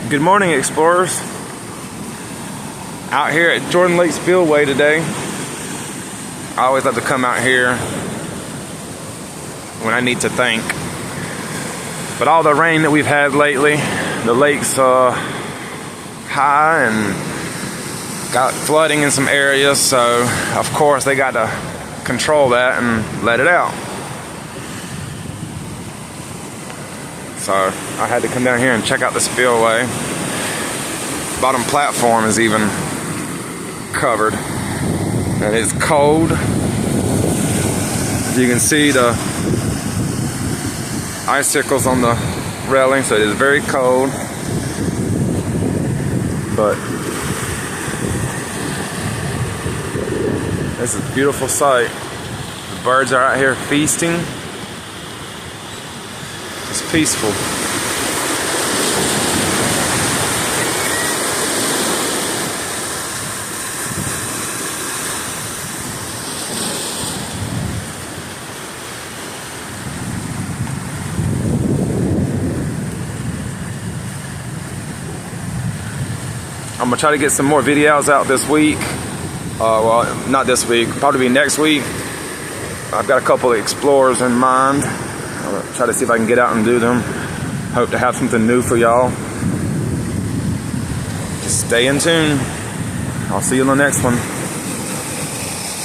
Good morning, explorers. Out here at Jordan Lake Spillway today. I always like to come out here when I need to think. But all the rain that we've had lately, the lake's high and got flooding in some areas, so of course they got to control that and let it out. So I had to come down here and check out the spillway. Bottom platform is even covered. And it's cold. You can see the icicles on the railing, so it is very cold. But this is a beautiful sight. The birds are out here feasting. It's peaceful. I'm gonna try to get some more videos out this week. Well, not this week, probably next week. I've got a couple of explorers in mind. I'll try to see if I can get out and do them. Hope to have something new for y'all. Just stay in tune. I'll see you in the next one.